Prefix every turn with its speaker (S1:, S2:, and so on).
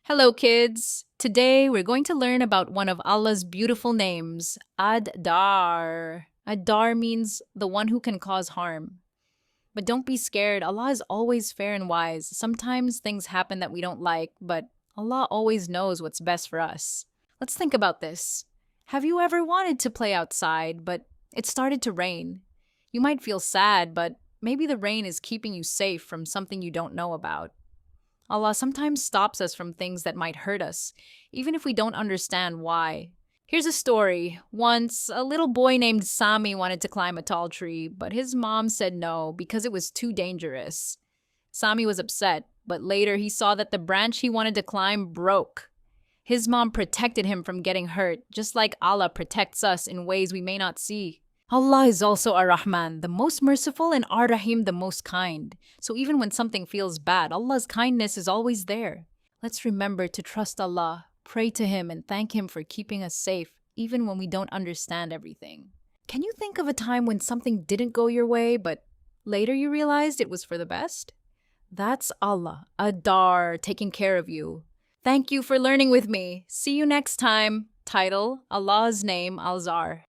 S1: Hello, kids! Today we're going to learn about one of Allah's beautiful names, Ad-Daarr. Ad-Daarr means the one who can cause harm. But don't be scared, Allah is always fair and wise. Sometimes things happen that we don't like, but Allah always knows what's best for us. Let's think about this. Have you ever wanted to play outside, but it started to rain? You might feel sad, but maybe the rain is keeping you safe from something you don't know about. Allah sometimes stops us from things that might hurt us, even if we don't understand why. Here's a story. Once, a little boy named Sami wanted to climb a tall tree, but his mom said no because it was too dangerous. Sami was upset, but later he saw that the branch he wanted to climb broke. His mom protected him from getting hurt, just like Allah protects us in ways we may not see. Allah is also Ar-Rahman, the most merciful, and Ar-Rahim, the most kind. So even when something feels bad, Allah's kindness is always there. Let's remember to trust Allah, pray to Him, and thank Him for keeping us safe, even when we don't understand everything. Can you think of a time when something didn't go your way, but later you realized it was for the best? That's Allah, Ad-Daarr, taking care of you. Thank you for learning with me. See you next time. Title: Allah's name, Al-Zar.